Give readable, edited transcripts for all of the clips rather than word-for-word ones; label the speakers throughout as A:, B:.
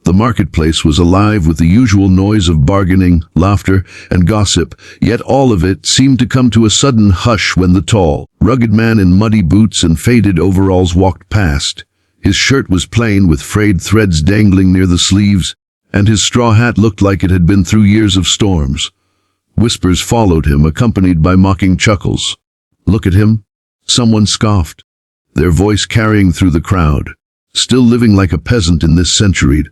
A: The marketplace was alive with the usual noise of bargaining, laughter, and gossip, yet all of it seemed to come to a sudden hush when the tall, rugged man in muddy boots and faded overalls walked past. His shirt was plain with frayed threads dangling near the sleeves, and his straw hat looked like it had been through years of storms. Whispers followed him, accompanied by mocking chuckles. "Look at him," someone scoffed, their voice carrying through the crowd. "Still living like a peasant in this century."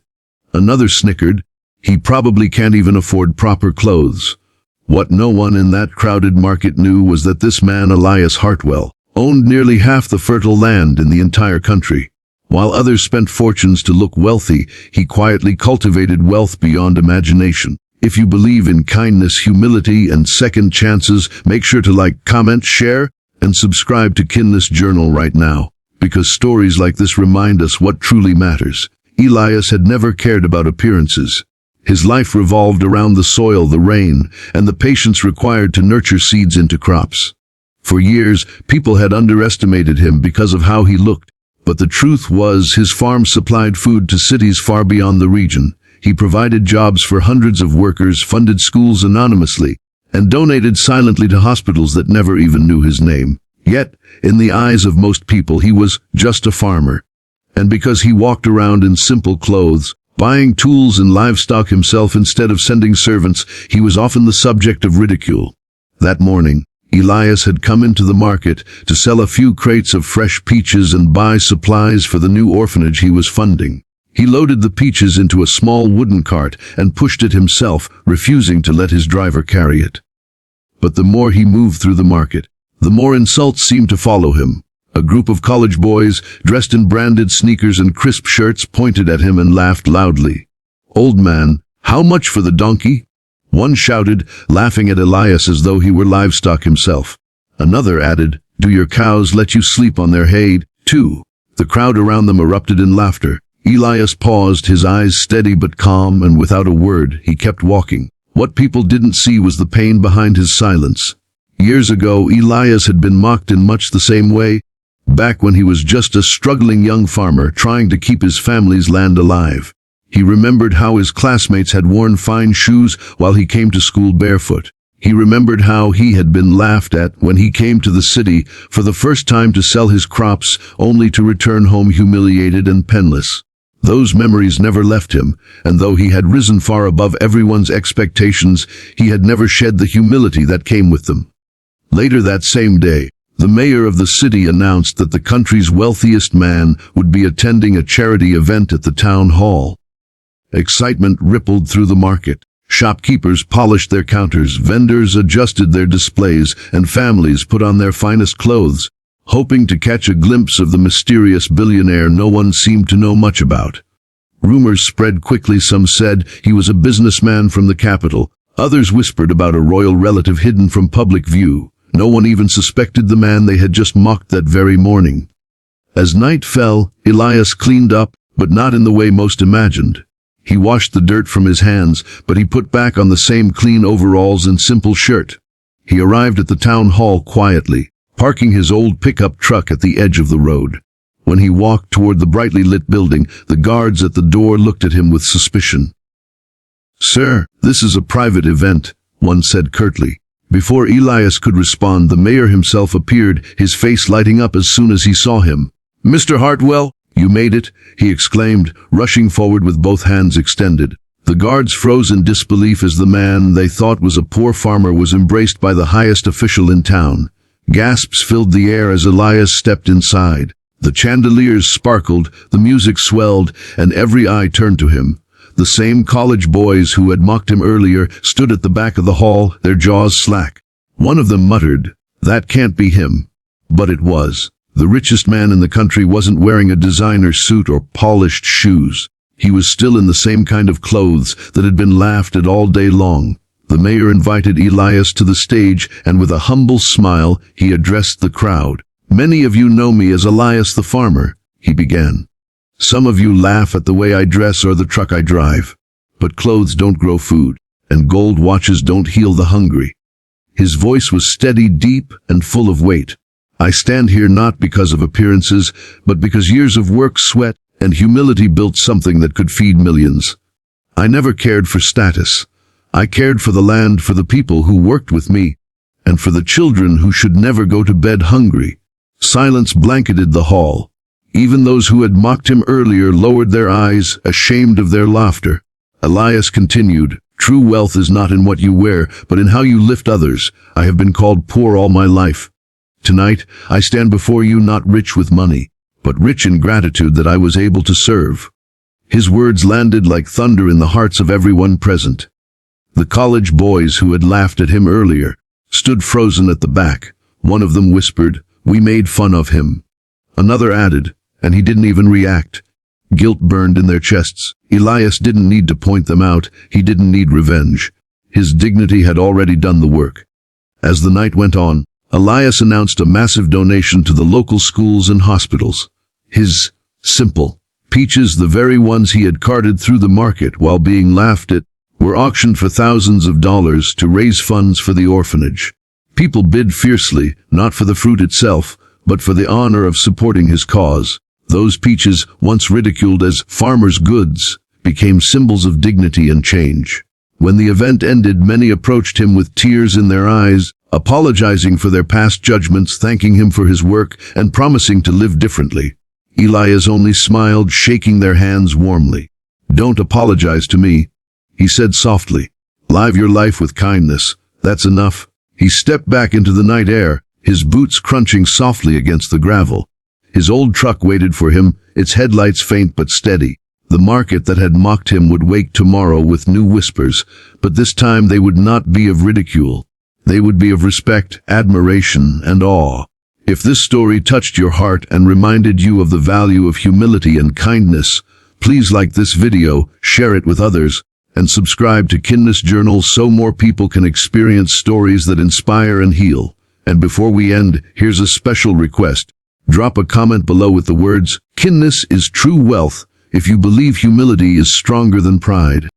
A: Another snickered, "He probably can't even afford proper clothes." What no one in that crowded market knew was that this man, Elias Hartwell, owned nearly half the fertile land in the entire country. While others spent fortunes to look wealthy, he quietly cultivated wealth beyond imagination. If you believe in kindness, humility, and second chances, make sure to like, comment, share, and subscribe to Kinless Journal right now, because stories like this remind us what truly matters. Elias had never cared about appearances. His life revolved around the soil, the rain, and the patience required to nurture seeds into crops. For years, people had underestimated him because of how he looked, but the truth was his farm supplied food to cities far beyond the region. He provided jobs for hundreds of workers, funded schools anonymously, and donated silently to hospitals that never even knew his name. Yet, in the eyes of most people, he was just a farmer. And because he walked around in simple clothes, buying tools and livestock himself instead of sending servants, he was often the subject of ridicule. That morning, Elias had come into the market to sell a few crates of fresh peaches and buy supplies for the new orphanage he was funding. He loaded the peaches into a small wooden cart and pushed it himself, refusing to let his driver carry it. But the more he moved through the market, the more insults seemed to follow him. A group of college boys, dressed in branded sneakers and crisp shirts, pointed at him and laughed loudly. "Old man, how much for the donkey?" One shouted, laughing at Elias as though he were livestock himself. Another added, "Do your cows let you sleep on their hay, too?" The crowd around them erupted in laughter. Elias paused, his eyes steady but calm, and without a word, he kept walking. What people didn't see was the pain behind his silence. Years ago, Elias had been mocked in much the same way, back when he was just a struggling young farmer trying to keep his family's land alive. He remembered how his classmates had worn fine shoes while he came to school barefoot. He remembered how he had been laughed at when he came to the city for the first time to sell his crops, only to return home humiliated and penniless. Those memories never left him, and though he had risen far above everyone's expectations, he had never shed the humility that came with them. Later that same day, the mayor of the city announced that the country's wealthiest man would be attending a charity event at the town hall. Excitement rippled through the market. Shopkeepers polished their counters, vendors adjusted their displays, and families put on their finest clothes, hoping to catch a glimpse of the mysterious billionaire no one seemed to know much about. Rumors spread quickly. Some said he was a businessman from the capital. Others whispered about a royal relative hidden from public view. No one even suspected the man they had just mocked that very morning. As night fell, Elias cleaned up, but not in the way most imagined. He washed the dirt from his hands, but he put back on the same clean overalls and simple shirt. He arrived at the town hall quietly, parking his old pickup truck at the edge of the road. When he walked toward the brightly lit building, the guards at the door looked at him with suspicion. "Sir, this is a private event," one said curtly. Before Elias could respond, the mayor himself appeared, his face lighting up as soon as he saw him. "Mr. Hartwell, you made it," he exclaimed, rushing forward with both hands extended. The guards froze in disbelief as the man they thought was a poor farmer was embraced by the highest official in town. Gasps filled the air as Elias stepped inside. The chandeliers sparkled, the music swelled, and every eye turned to him. The same college boys who had mocked him earlier stood at the back of the hall, their jaws slack. One of them muttered, "That can't be him." But it was. The richest man in the country wasn't wearing a designer suit or polished shoes. He was still in the same kind of clothes that had been laughed at all day long. The mayor invited Elias to the stage, and with a humble smile, he addressed the crowd. "Many of you know me as Elias the farmer," he began. "Some of you laugh at the way I dress or the truck I drive. But clothes don't grow food, and gold watches don't heal the hungry." His voice was steady, deep, and full of weight. "I stand here not because of appearances, but because years of work, sweat, and humility built something that could feed millions. I never cared for status. I cared for the land, for the people who worked with me, and for the children who should never go to bed hungry. Silence blanketed the hall. Even those who had mocked him earlier lowered their eyes, ashamed of their laughter. Elias continued, "True wealth is not in what you wear, but in how you lift others. I have been called poor all my life. Tonight, I stand before you not rich with money, but rich in gratitude that I was able to serve." His words landed like thunder in the hearts of everyone present. The college boys who had laughed at him earlier stood frozen at the back. One of them whispered, "We made fun of him." Another added, "And he didn't even react." Guilt burned in their chests. Elias didn't need to point them out. He didn't need revenge. His dignity had already done the work. As the night went on, Elias announced a massive donation to the local schools and hospitals. His simple peaches, the very ones he had carted through the market while being laughed at, were auctioned for thousands of dollars to raise funds for the orphanage. People bid fiercely, not for the fruit itself, but for the honor of supporting his cause. Those peaches, once ridiculed as farmers' goods, became symbols of dignity and change. When the event ended, many approached him with tears in their eyes, apologizing for their past judgments, thanking him for his work, and promising to live differently. Elias only smiled, shaking their hands warmly. "Don't apologize to me," he said softly. "Live your life with kindness. That's enough." He stepped back into the night air, his boots crunching softly against the gravel. His old truck waited for him, its headlights faint but steady. The market that had mocked him would wake tomorrow with new whispers, but this time they would not be of ridicule. They would be of respect, admiration, and awe. If this story touched your heart and reminded you of the value of humility and kindness, please like this video, share it with others, and subscribe to Kindness Journal so more people can experience stories that inspire and heal. And before we end, here's a special request. Drop a comment below with the words, "Kindness is true wealth," if you believe humility is stronger than pride.